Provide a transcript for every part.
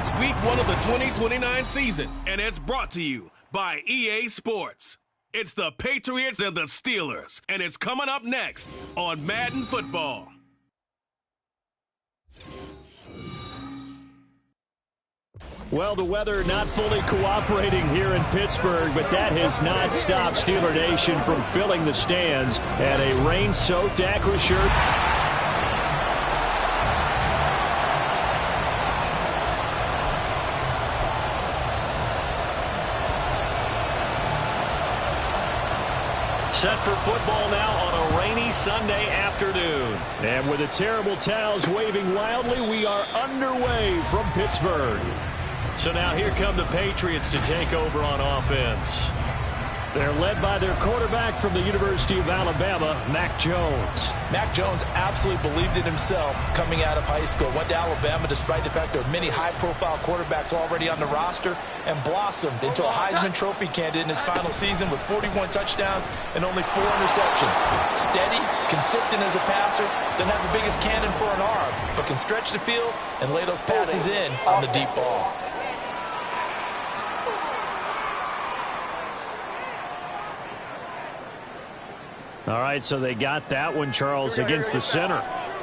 It's week 1 of the 2029 season, and it's brought to you by EA Sports. It's the Patriots and the Steelers, and it's coming up next on Madden Football. Well, the weather not fully cooperating here in Pittsburgh, but that has not stopped Steeler Nation from filling the stands. And a rain-soaked Acrisure. Set for football now on a rainy Sunday afternoon. And with the terrible towels waving wildly, we are underway from Pittsburgh. So now here come the Patriots to take over on offense. They're led by their quarterback from the University of Alabama, Mac Jones. Mac Jones absolutely believed in himself coming out of high school. Went to Alabama despite the fact there are many high-profile quarterbacks already on the roster, and blossomed into a Heisman Trophy candidate in his final season with 41 touchdowns and only 4 interceptions. Steady, consistent as a passer, doesn't have the biggest cannon for an arm, but can stretch the field and lay those passes in on the deep ball. All right, so they got that one, Charles, against the center.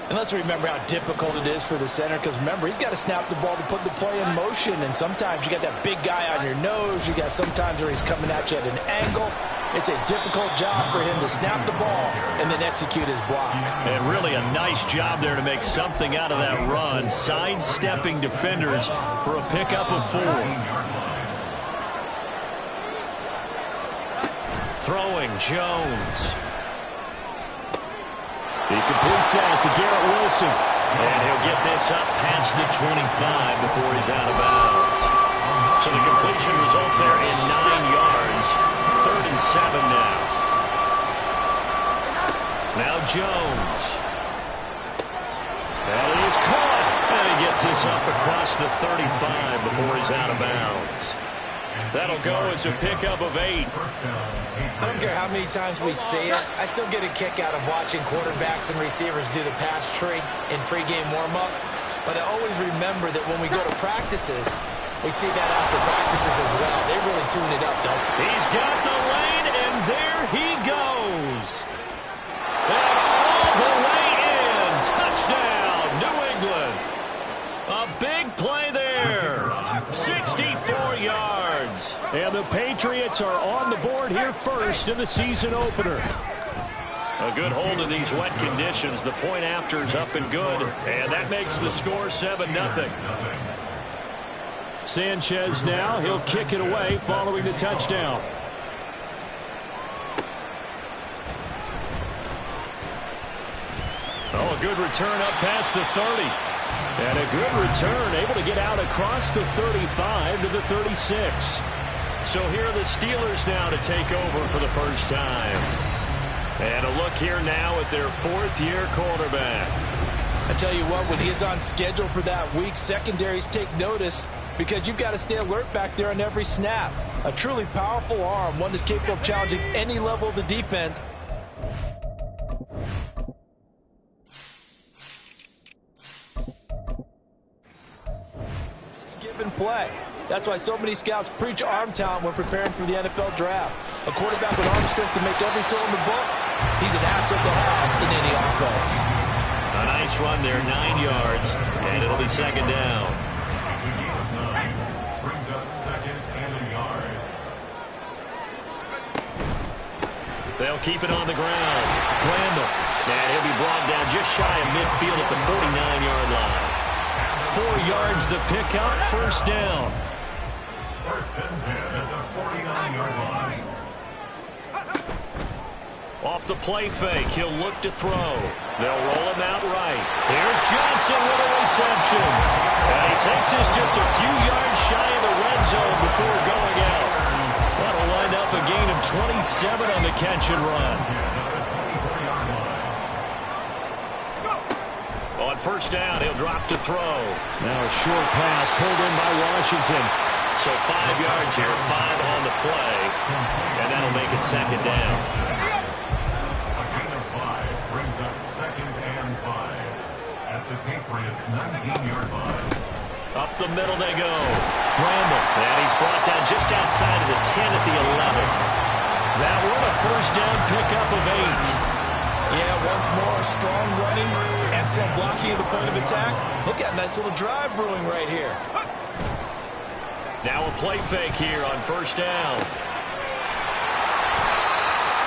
And let's remember how difficult it is for the center, because remember, he's got to snap the ball to put the play in motion, and sometimes you got that big guy on your nose. You got sometimes where he's coming at you at an angle. It's a difficult job for him to snap the ball and then execute his block. And really a nice job there to make something out of that run, sidestepping defenders for a pickup of 4. Throwing, Jones. He completes that to Garrett Wilson. And he'll get this up past the 25 before he's out of bounds. So the completion results there in 9 yards. 3rd and 7 now. Now Jones. And he is caught. And he gets this up across the 35 before he's out of bounds. That'll go as a pickup of 8. I don't care how many times we see it. I still get a kick out of watching quarterbacks and receivers do the pass tree in pregame warm-up. But I always remember that when we go to practices, we see that after practices as well. They really tune it up, don't they? He's got the lane, and there he goes. And all the way in. Touchdown, New England. A big play there. 64 yards. And the Patriots are on the board here first in the season opener. A good hold in these wet conditions. The point after is up and good. And that makes the score 7-0. Sanchez now. He'll kick it away following the touchdown. Oh, a good return up past the 30. And a good return, able to get out across the 35 to the 36. So here are the Steelers now to take over for the first time. And a look here now at their 4th-year quarterback. I tell you what, when he is on schedule for that week, secondaries take notice because you've got to stay alert back there on every snap. A truly powerful arm, one that's capable of challenging any level of the defense. Play. That's why so many scouts preach arm talent when preparing for the NFL draft. A quarterback with arm strength to make every throw in the book, he's an asset to have in any offense. A nice run there, 9 yards, and it'll be 2nd down. Brings up 2nd and a yard. They'll keep it on the ground. Randall, and he'll be brought down just shy of midfield at the 49-yard line. 4 yards the pickup, 1st down. 1st and 10 at the 49-yard line. Off the play fake, he'll look to throw. They'll roll him out right. Here's Johnson with a reception. And he takes this just a few yards shy of the red zone before going out. That'll wind up a gain of 27 on the catch and run. On 1st down, he'll drop to throw. Now a short pass pulled in by Washington. So 5 yards here, 5 on the play. And that'll make it 2nd down. A gain of 5 brings up 2nd and 5 at the Patriots' 19-yard line. Up the middle they go. Randall. And he's brought down just outside of the 10 at the 11. That one a first down pickup of 8. Yeah, once more, strong running, excellent blocking at the point of attack. Look at a nice little drive brewing right here. Now a play fake here on first down.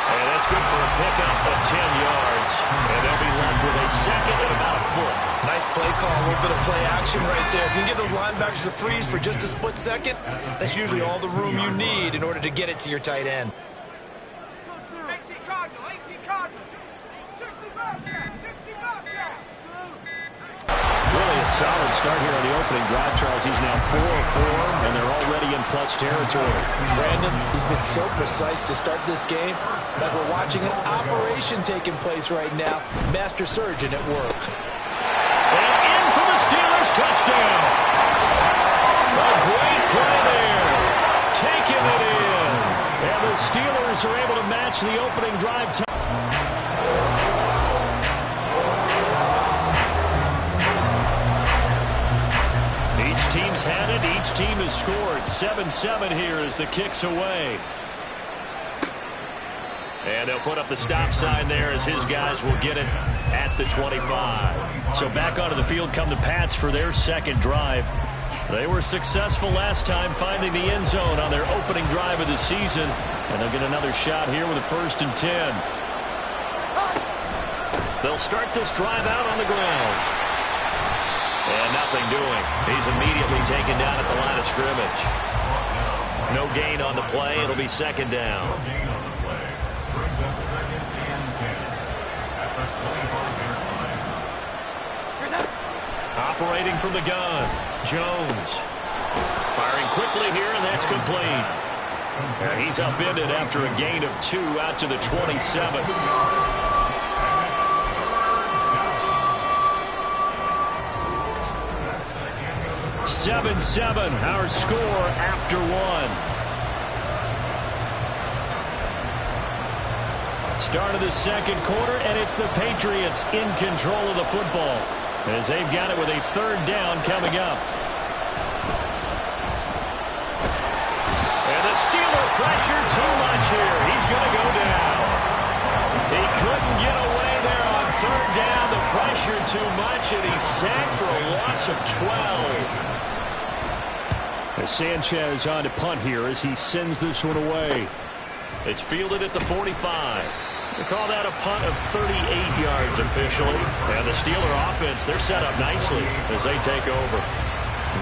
And that's good for a pickup of 10 yards. And they'll be left with a second and about a foot. Nice play call, a little bit of play action right there. If you can get those linebackers to freeze for just a split second, that's usually all the room you need in order to get it to your tight end. Really a solid start here on the opening drive, Charles. He's now 4 of 4, and they're already in plus territory. Brandon, he's been so precise to start this game, like we're watching an operation taking place right now. Master surgeon at work. And in for the Steelers, touchdown. A great play there. Taking it in. And the Steelers are able to match the opening drive time. Each team's had it. Each team has scored. 7-7 here as the kick's away. And they'll put up the stop sign there as his guys will get it at the 25. So back onto the field come the Pats for their second drive. They were successful last time finding the end zone on their opening drive of the season. And they'll get another shot here with a 1st and 10. They'll start this drive out on the ground. And nothing doing. He's immediately taken down at the line of scrimmage. No gain on the play. It'll be second down. Operating from the gun, Jones. Firing quickly here, and that's complete. And he's upended after a gain of 2 out to the 27. 7-7, our score after 1. Start of the second quarter, and it's the Patriots in control of the football as they've got it with a 3rd down coming up. And the Steeler pressure too much here. He's going to go down. He couldn't get away there on 3rd down. The pressure too much, and he's sacked for a loss of 12. As Sanchez on to punt here as he sends this one away. It's fielded at the 45. They call that a punt of 38 yards officially. And the Steeler offense, they're set up nicely as they take over.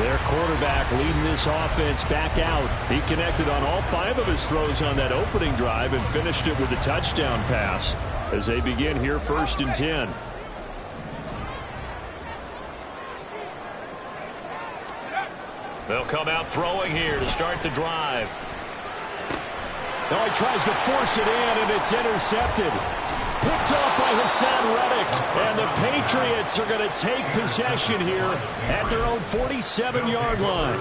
Their quarterback leading this offense back out. He connected on all 5 of his throws on that opening drive and finished it with a touchdown pass as they begin here 1st and 10. They'll come out throwing here to start the drive. Oh, he tries to force it in, and it's intercepted. Picked off by Hassan Reddick. And the Patriots are going to take possession here at their own 47-yard line.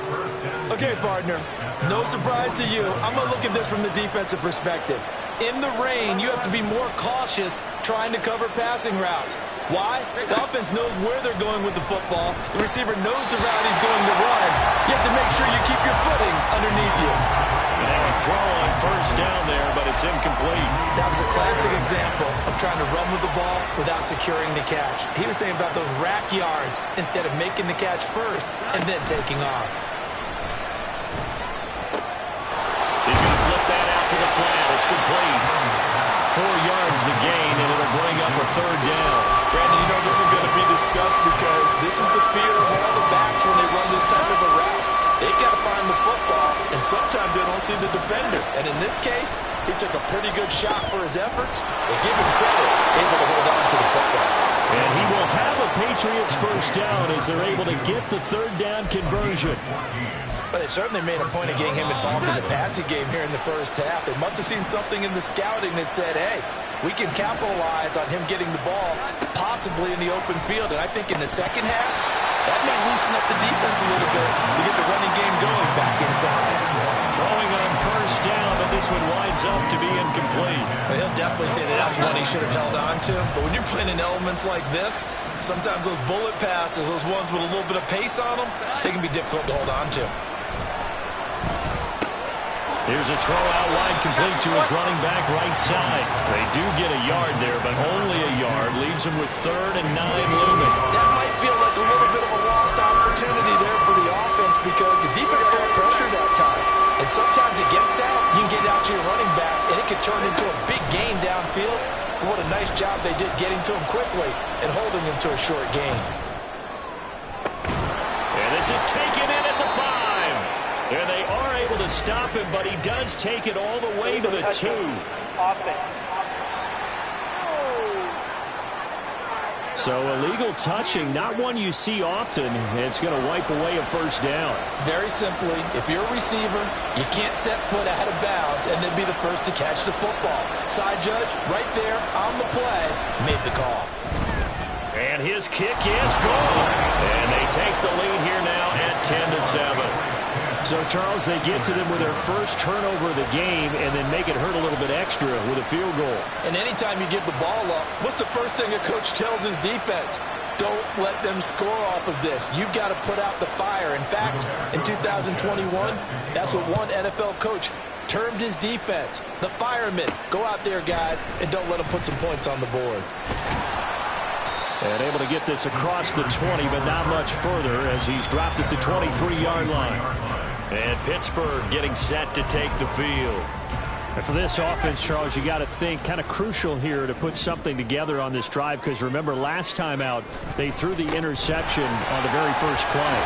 Okay, partner, no surprise to you. I'm going to look at this from the defensive perspective. In the rain, you have to be more cautious trying to cover passing routes. Why? The offense knows where they're going with the football. The receiver knows the route he's going to run. You have to make sure you keep your footing underneath you. And a throw on 1st down there, but it's incomplete. That was a classic example of trying to run with the ball without securing the catch. He was thinking about those rack yards instead of making the catch first and then taking off. He's going to flip that out to the flat. It's complete. 4 yards the gain, and it'll bring up a 3rd down. Brandon, you know this is going to be discussed because this is the fear of all the backs when they run this type of a route. They've got to find the football, and sometimes they don't see the defender. And in this case, he took a pretty good shot for his efforts. They give him credit, able to hold on to the football. And he will have a Patriots 1st down as they're able to get the 3rd down conversion. But they certainly made a point of getting him involved in the passing game here in the first half. They must have seen something in the scouting that said, hey, we can capitalize on him getting the ball, possibly in the open field. And I think in the second half, that may loosen up the defense a little bit to get the running game going back inside. Throwing on first down, but this one winds up to be incomplete. Well, he'll definitely say that that's one he should have held on to. But when you're playing in elements like this, sometimes those bullet passes, those ones with a little bit of pace on them, they can be difficult to hold on to. Here's a throw out wide, complete to his running back right side. They do get a yard there, but only a yard. Leaves him with 3rd and 9 looming. That might feel like a little bit of a lost opportunity there for the offense because the defense brought pressure that time. And sometimes against that, you can get out to your running back, and it could turn into a big gain downfield. But what a nice job they did getting to him quickly and holding him to a short gain. And this is taken in at the 5. And they are able to stop him, but he does take it all the way to the 2. So illegal touching, not one you see often. It's going to wipe away a first down. Very simply, if you're a receiver, you can't set foot out of bounds and then be the first to catch the football. Side judge, right there on the play, made the call. And his kick is good. And they take the lead here now at 10-7. So, Charles, they get to them with their first turnover of the game and then make it hurt a little bit extra with a field goal. And anytime you give the ball up, what's the first thing a coach tells his defense? Don't let them score off of this. You've got to put out the fire. In fact, in 2021, that's what one NFL coach termed his defense, the firemen. Go out there, guys, and don't let them put some points on the board. And able to get this across the 20, but not much further as he's dropped at the 23-yard line. And Pittsburgh getting set to take the field. And for this offense, Charles, you got to think kind of crucial here to put something together on this drive because remember last time out they threw the interception on the very first play.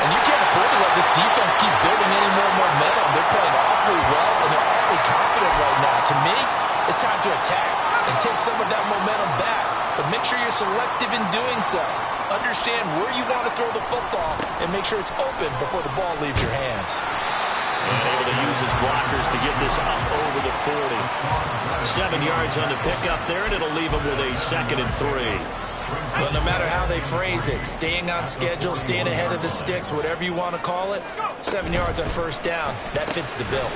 And you can't afford to let this defense keep building any more momentum. They're playing awfully well and they're awfully confident right now. To me, it's time to attack and take some of that momentum back. But make sure you're selective in doing so. Understand where you want to throw the football and make sure it's open before the ball leaves your hands. And able to use his blockers to get this up over the 40. 7 yards on the pickup there, and it'll leave him with a 2nd and 3. But no matter how they phrase it, staying on schedule, staying ahead of the sticks, whatever you want to call it, 7 yards on first down, that fits the bill.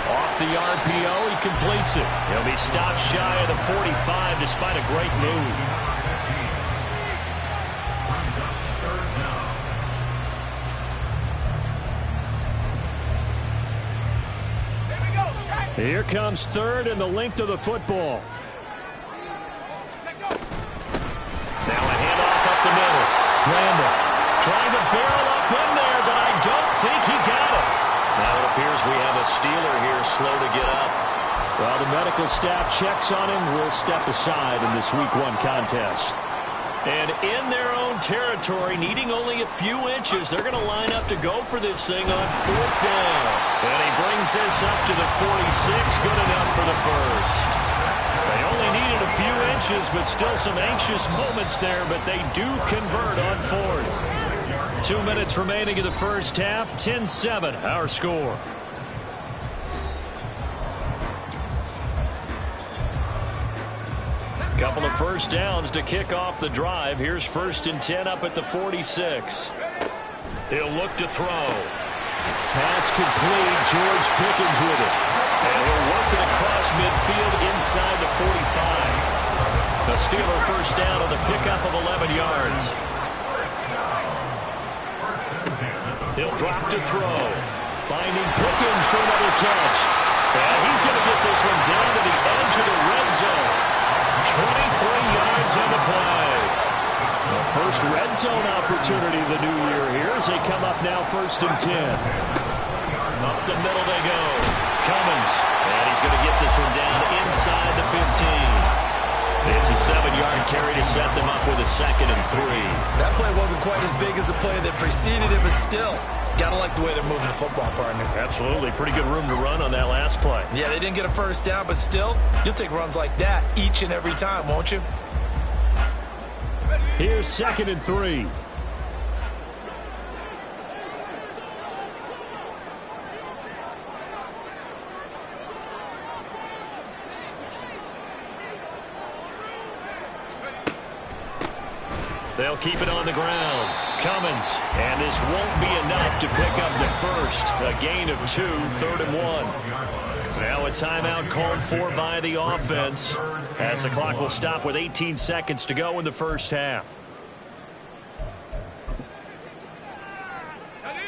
Off the RPO, he completes it. He'll be stopped shy of the 45 despite a great move. Here comes 3rd and the length of the football. Now a handoff up the middle. Randall trying to barrel up in there, but I don't think he got it. Now it appears we have a Steeler here slow to get up. While the medical staff checks on him, we'll step aside in this Week 1 contest. And in their own territory, needing only a few inches, they're going to line up to go for this thing on 4th down. And he brings this up to the 46, good enough for the first. They only needed a few inches, but still some anxious moments there, but they do convert on 4th. 2 minutes remaining in the first half, 10-7, our score. Couple of first downs to kick off the drive. Here's 1st and 10 up at the 46. He'll look to throw. Pass complete. George Pickens with it. And he'll work it across midfield inside the 45. The Steeler first down on the pickup of 11 yards. He'll drop to throw. Finding Pickens for another catch. And he's going to get this one down to the edge of the red zone. 23 yards on the play. The first red zone opportunity of the new year here as they come up now 1st and 10. Up the middle they go. Cummins. And he's going to get this one down inside the 15. It's a 7-yard carry to set them up with a 2nd and 3. That play wasn't quite as big as the play that preceded it, but still, gotta like the way they're moving the football, partner. Absolutely. Pretty good room to run on that last play. Yeah, they didn't get a first down, but still, you'll take runs like that each and every time, won't you? Here's 2nd and 3. They'll keep it on the ground. Cummins, and this won't be enough to pick up the first. A gain of 2, 3rd and 1. Now a timeout called for by the offense, as the clock will stop with 18 seconds to go in the first half.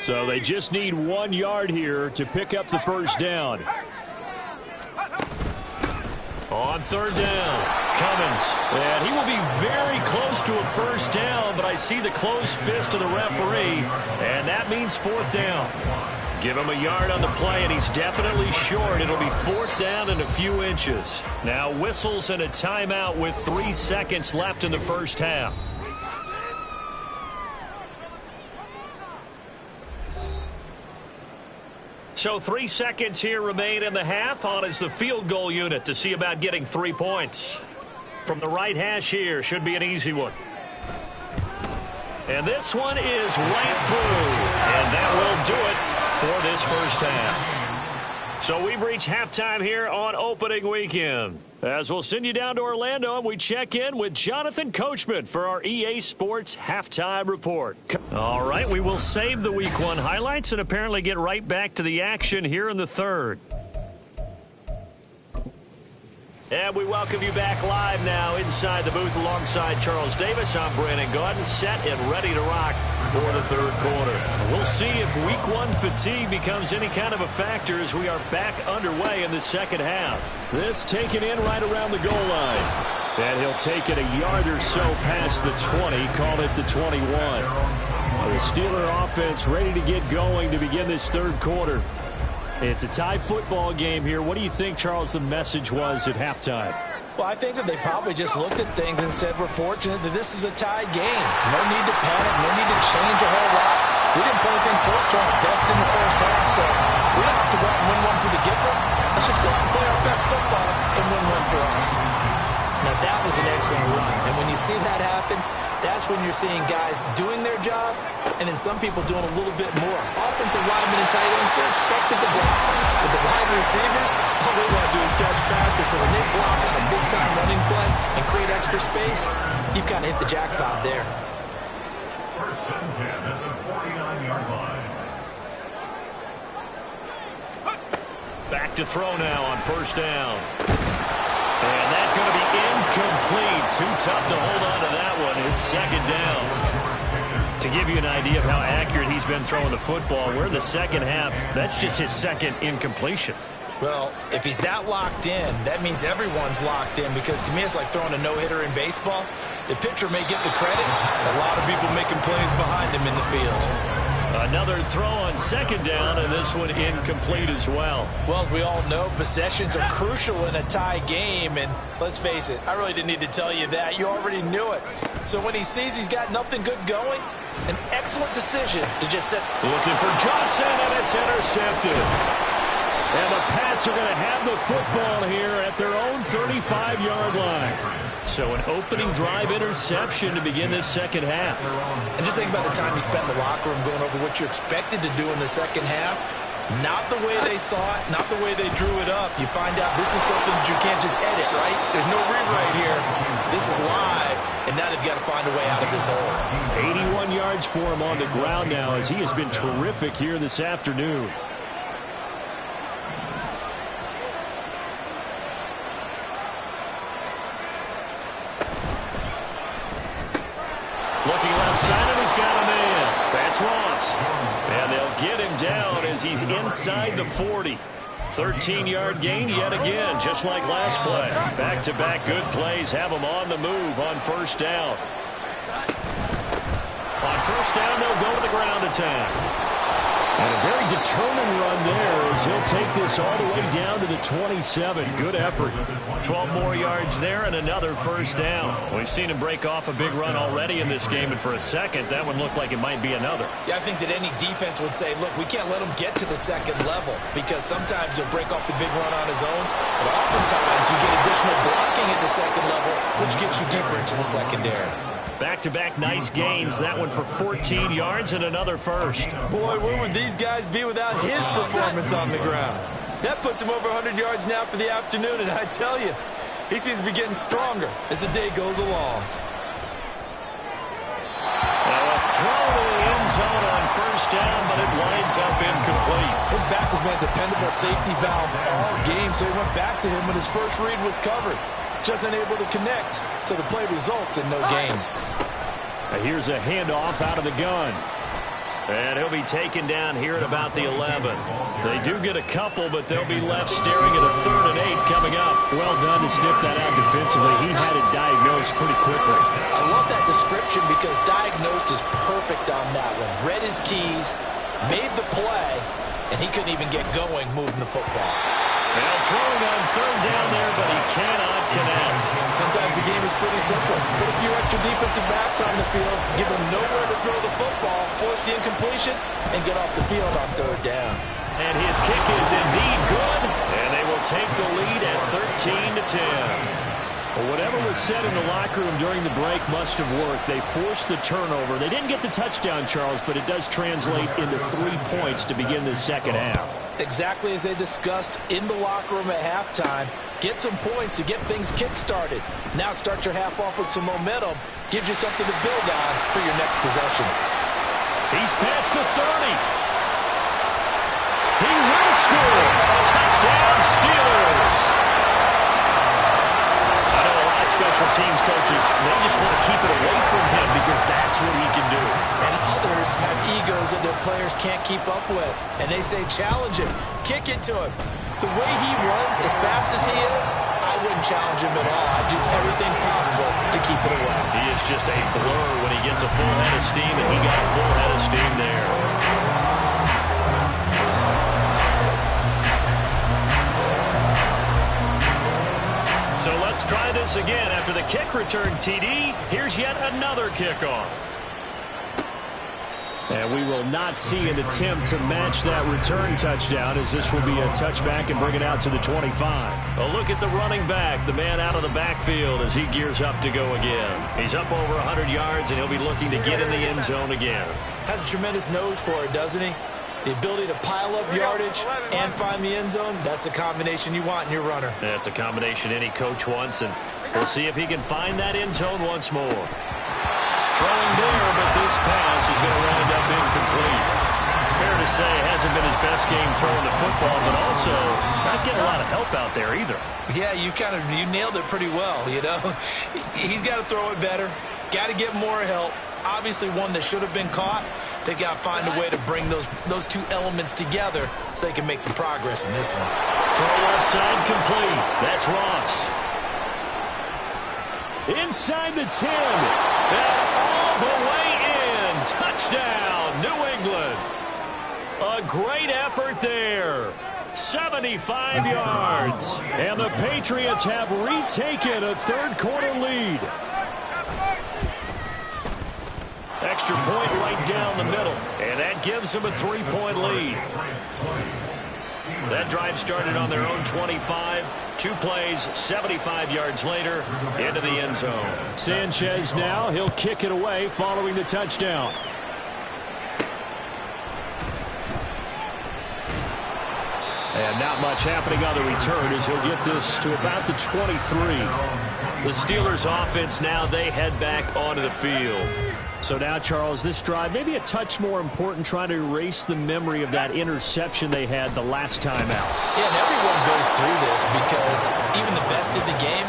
So they just need 1 yard here to pick up the first down. On 3rd down, Cummins, and he will be very close to a first down, but I see the closed fist of the referee, and that means 4th down. Give him a yard on the play, and he's definitely short. It'll be 4th down and a few inches. Now whistles and a timeout with 3 seconds left in the first half. So 3 seconds here remain in the half. On is the field goal unit to see about getting 3 points. From the right hash here, should be an easy one. And this one is right through. And that will do it for this first half. So we've reached halftime here on opening weekend. As we'll send you down to Orlando, and we check in with Jonathan Coachman for our EA Sports Halftime Report. All right, we will save the Week 1 highlights and apparently get right back to the action here in the third. And we welcome you back live now inside the booth alongside Charles Davis. I'm Brandon Gaudin, set and ready to rock for the third quarter. We'll see if Week 1 fatigue becomes any kind of a factor as we are back underway in the second half. This taken in right around the goal line. And he'll take it a yard or so past the 20, call it the 21. The Steeler offense ready to get going to begin this third quarter. It's a tie football game here. What do you think, Charles, the message was at halftime? Well, I think that they probably just looked at things and said, we're fortunate that this is a tied game. No need to panic, no need to change a whole lot. We didn't play anything close to our best in the first half, so we don't have to go out and win one for the get-go. Let's just go out and play our best football and win one for us. Now, that was an excellent run, and when you see that happen, that's when you're seeing guys doing their job and then some people doing a little bit more. Offensive linemen and tight ends, they're expected to block. But the wide receivers, all they want to do is catch passes. So when they block on a big-time running play and create extra space, you've kind of hit the jackpot there. First and 10 at the 49-yard line. Back to throw now on first down. And that's going to be incomplete. Too tough to hold on to that one. It's second down. To give you an idea of how accurate he's been throwing the football, we're in the second half. That's just his second incompletion. Well, if he's that locked in, that means everyone's locked in, because to me it's like throwing a no-hitter in baseball. The pitcher may get the credit. A lot of people making plays behind him in the field. Another throw on second down, and this one incomplete as well. Well, as we all know, possessions are crucial in a tie game, and let's face it, I really didn't need to tell you that. You already knew it. So when he sees he's got nothing good going, an excellent decision to just set. Looking for Johnson, and it's intercepted. And the Pats are going to have the football here at their own 35-yard line. So an opening drive interception to begin this second half. And just think about the time you spent in the locker room going over what you expected to do in the second half. Not the way they saw it, not the way they drew it up. You find out this is something that you can't just edit, right? There's no rewrite here. This is live, and now they've got to find a way out of this hole. 81 yards for him on the ground now, as he has been terrific here this afternoon. Looking left side, and he's got a man. That's Ross. And they'll get him down as he's inside the 40. 13-yard gain yet again, just like last play. Back-to-back good plays have him on the move on first down. On first down, they'll go to the ground attack. And a very determined run there as he'll take this all the way down to the 27. Good effort. 12 more yards there and another first down. We've seen him break off a big run already in this game, and for a second, that one looked like it might be another. Yeah, I think that any defense would say, look, we can't let him get to the second level, because sometimes he'll break off the big run on his own, but oftentimes you get additional blocking at the second level, which gets you deeper into the secondary. Back-to-back nice gains. That one for 14 yards and another first. Boy, where would these guys be without his performance on the ground? That puts him over 100 yards now for the afternoon, and I tell you, he seems to be getting stronger as the day goes along. throw to the end zone on first down, but it winds up incomplete. His back has been a dependable safety valve all game, so he went back to him when his first read was covered. Just unable to connect, so the play results in no gain. Here's a handoff out of the gun. And he'll be taken down here at about the 11. They do get a couple, but they'll be left staring at a 3rd and 8 coming up. Well done to sniff that out defensively. He had it diagnosed pretty quickly. I love that description because diagnosed is perfect on that one. Read his keys, made the play, and he couldn't even get going moving the football. Well, throwing on 3rd down there, but he cannot connect. Sometimes the game is pretty simple. Put a few extra defensive backs on the field, give them nowhere to throw the football, force the incompletion, and get off the field on 3rd down. And his kick is indeed good, and they will take the lead at 13-10. Well, whatever was said in the locker room during the break must have worked. They forced the turnover. They didn't get the touchdown, Charles, but it does translate into 3 points to begin the second half. Exactly as they discussed in the locker room at halftime. Get some points to get things kick-started. Now start your half off with some momentum. Gives you something to build on for your next possession. He's past the 30. He will score. Touchdown, Steelers. I know a lot of special teams coaches, they just want to keep it away from him because that's what he can do. And others have egos that their players can't keep up with. And they say, challenge him, kick it to him. The way he runs as fast as he is, I wouldn't challenge him at all. I'd do everything possible to keep it away. He is just a blur when he gets a full head of steam, and he got a full head of steam there. So let's try this again. After the kick return TD, here's yet another kickoff. And we will not see an attempt to match that return touchdown, as this will be a touchback and bring it out to the 25. A look at the running back, the man out of the backfield as he gears up to go again. He's up over 100 yards, and he'll be looking to get in the end zone again. Has a tremendous nose for it, doesn't he? The ability to pile up yardage and find the end zone, that's the combination you want in your runner. That's a combination any coach wants, and we'll see if he can find that end zone once more. Throwing there, but this pass is going to wind up incomplete. Fair to say, hasn't been his best game throwing the football, but also not getting a lot of help out there either. Yeah, you nailed it pretty well, you know. He's got to throw it better, got to get more help. Obviously one that should have been caught. They've got to find a way to bring those two elements together so they can make some progress in this one. Throw left side complete. That's Ross. Inside the 10. And all the way in. Touchdown, New England. A great effort there. 75 yards. And the Patriots have retaken a third-quarter lead. Extra point right down the middle. And that gives them a 3-point lead. That drive started on their own 25. 2 plays, 75 yards later, into the end zone. Sanchez now, he'll kick it away following the touchdown. And not much happening on the return as he'll get this to about the 23. The Steelers offense now, they head back onto the field. So now, Charles, this drive maybe a touch more important, trying to erase the memory of that interception they had the last time out. Yeah, and everyone goes through this because even the best in the game,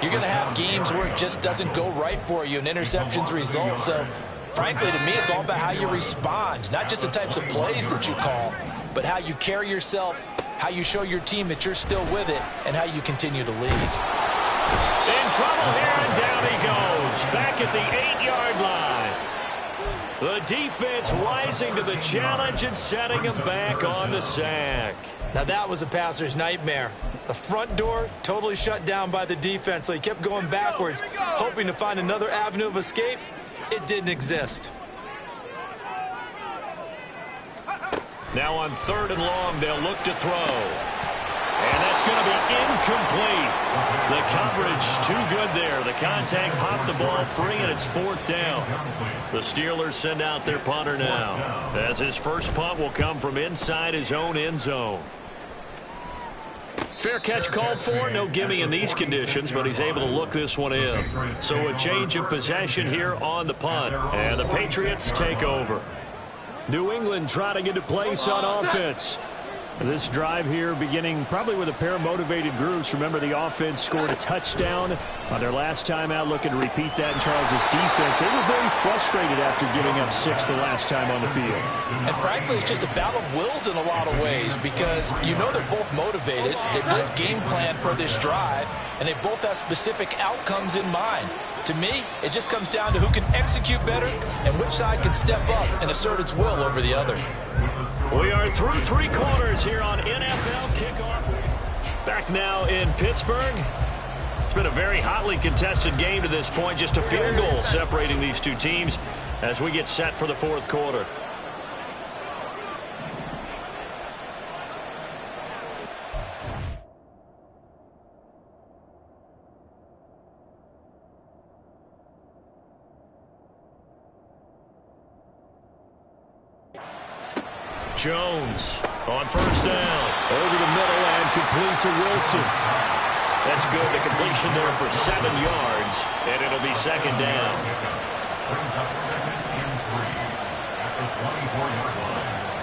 you're going to have games where it just doesn't go right for you and interceptions result. So, frankly, to me, it's all about how you respond, not just the types of plays that you call, but how you carry yourself, how you show your team that you're still with it, and how you continue to lead. In trouble here, and down he goes. Back at the 8-yard line. The defense rising to the challenge and setting him back on the sack. Now that was a passer's nightmare. The front door totally shut down by the defense, so he kept going backwards, hoping to find another avenue of escape. It didn't exist. Now on 3rd and long, they'll look to throw. And that's going to be incomplete. The coverage too good there. The contact popped the ball free, and it's 4th down. The Steelers send out their punter now, as his first punt will come from inside his own end zone. Fair catch called for. No gimme in these conditions, but he's able to look this one in. So a change of possession here on the punt. And the Patriots take over. New England trying to get a place on offense. This drive here beginning probably with a pair of motivated groups. Remember, the offense scored a touchdown on their last time out, looking to repeat that in Charles's defense. They were very frustrated after giving up 6 the last time on the field. And frankly, it's just a battle of wills in a lot of ways because you know they're both motivated. They both game plan for this drive, and they both have specific outcomes in mind. To me, it just comes down to who can execute better and which side can step up and assert its will over the other. We are through 3 quarters here on NFL Kickoff. Back now in Pittsburgh. It's been a very hotly contested game to this point. Just a field goal separating these two teams as we get set for the 4th quarter. Jones on 1st down. Over the middle and complete to Wilson. That's good. The completion there for 7 yards, and it'll be 2nd down. Brings up 2nd and 3 at the 24-yard line.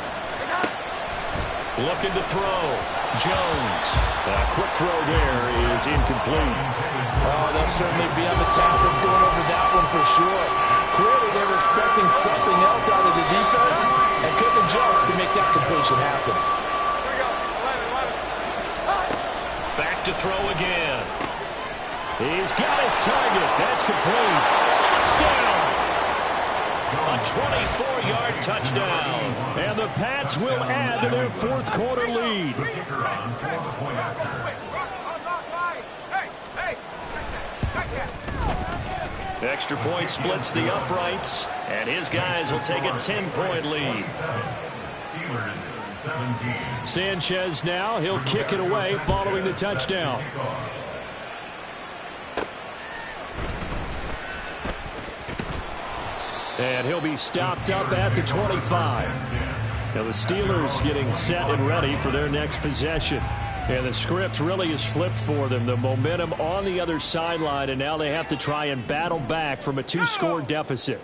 Looking to throw. Jones. A quick throw there is incomplete. Oh, they'll certainly be on the tablets going over that one for sure. Clearly, they were expecting something else out of the defense and couldn't adjust to make that completion happen. Back to throw again. He's got his target. That's complete. Touchdown! A 24-yard touchdown. And the Pats will add to their 4th quarter lead. Extra point splits the uprights, and his guys will take a 10-point lead. Steelers 17. Sanchez now, he'll kick it away following the touchdown. And he'll be stopped up at the 25. Now the Steelers getting set and ready for their next possession. And the script really is flipped for them. The momentum on the other sideline, and now they have to try and battle back from a 2-score deficit.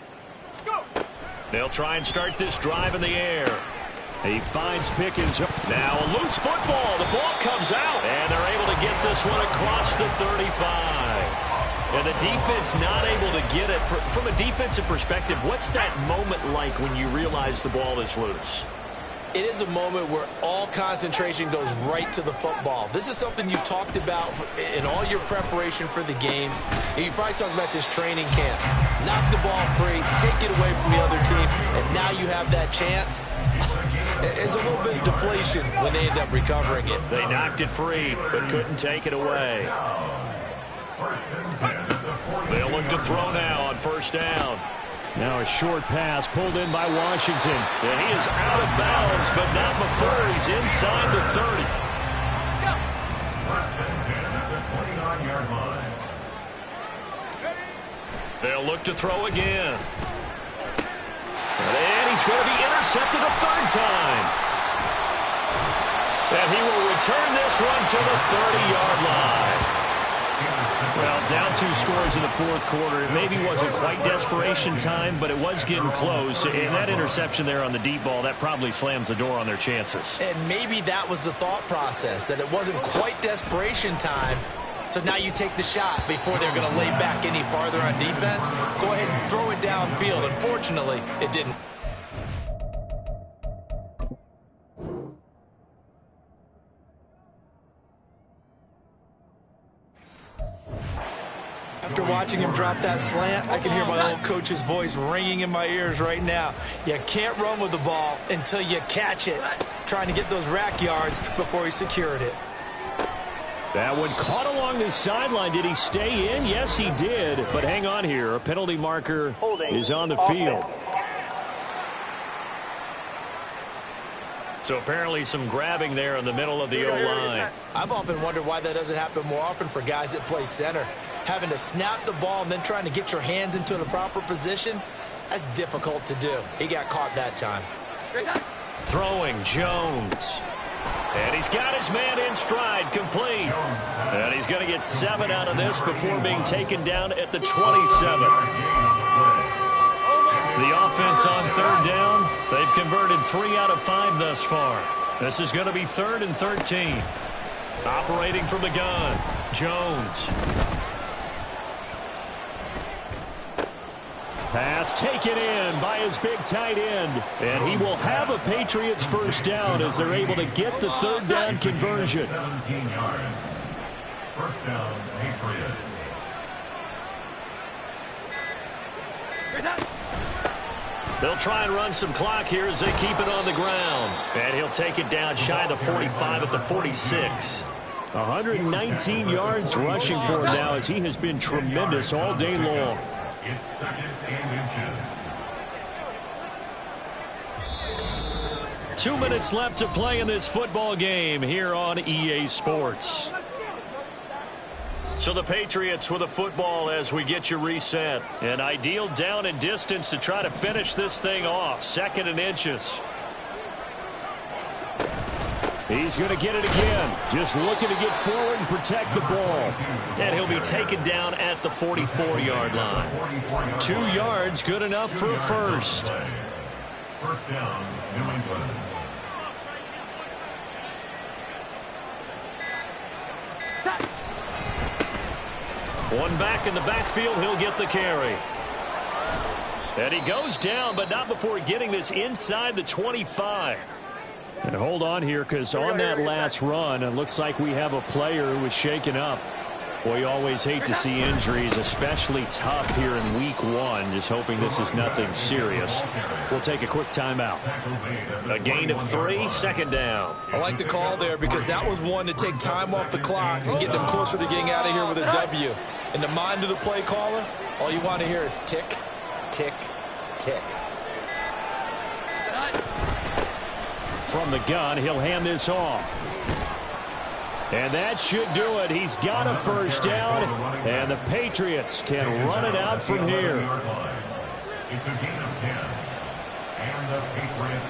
They'll try and start this drive in the air. He finds Pickens. Now a loose football. The ball comes out, and they're able to get this one across the 35. And the defense not able to get it. From a defensive perspective, what's that moment like when you realize the ball is loose? It is a moment where all concentration goes right to the football. This is something you've talked about in all your preparation for the game. And you probably talked about since training camp. Knock the ball free, take it away from the other team, and now you have that chance. It's a little bit of deflation when they end up recovering it. They knocked it free, but couldn't take it away. They'll look to throw now on 1st down. Now a short pass pulled in by Washington. And he is out of bounds, but not before he's inside the 30. 1st and 10 at the 29-yard line. They'll look to throw again. And he's going to be intercepted a 3rd time. And he will return this one to the 30-yard line. Well, down 2 scores in the 4th quarter. It maybe wasn't quite desperation time, but it was getting close. And that interception there on the deep ball, that probably slams the door on their chances. And maybe that was the thought process, that it wasn't quite desperation time. So now you take the shot before they're going to lay back any farther on defense. Go ahead and throw it downfield. Unfortunately, it didn't. After watching him drop that slant, I can hear my old coach's voice ringing in my ears right now. You can't run with the ball until you catch it. Trying to get those rack yards before he secured it. That one caught along the sideline. Did he stay in? Yes, he did. But hang on here. A penalty marker is on the field. So apparently some grabbing there in the middle of the O-line. I've often wondered why that doesn't happen more often for guys that play center. Having to snap the ball and then trying to get your hands into the proper position, that's difficult to do. He got caught that time. Throwing Jones. And he's got his man in stride, complete. And he's going to get 7 out of this before being taken down at the 27. The offense on third down, they've converted 3 out of 5 thus far. This is going to be 3rd and 13. Operating from the gun, Jones. Pass taken in by his big tight end. And he will have a Patriots first down as they're able to get the third down conversion. 17 yards. First down, Patriots. They'll try and run some clock here as they keep it on the ground. And he'll take it down shy of the 45 at the 46. 119 yards rushing for him now as he has been tremendous all day long. It's 2nd and inches. 2 minutes left to play in this football game here on EA Sports. So the Patriots with a football as we get you reset. An ideal down and distance to try to finish this thing off. 2nd and inches. He's going to get it again. Just looking to get forward and protect the ball. And he'll be taken down at the 44-yard line. 2 yards, good enough for a first. First down, New England. One back in the backfield, he'll get the carry. And he goes down, but not before getting this inside the 25. And hold on here, because on that last run, it looks like we have a player who was shaken up. Boy, you always hate to see injuries, especially tough here in week 1. Just hoping this is nothing serious. We'll take a quick timeout. A gain of 3, 2nd down. I like the call there because that was one to take time off the clock and get them closer to getting out of here with a W. In the mind of the play caller, all you want to hear is tick, tick, tick. From the gun, he'll hand this off. And that should do it. He's got a first down, and the Patriots can run it out from here. It's a gain of 10. And the Patriots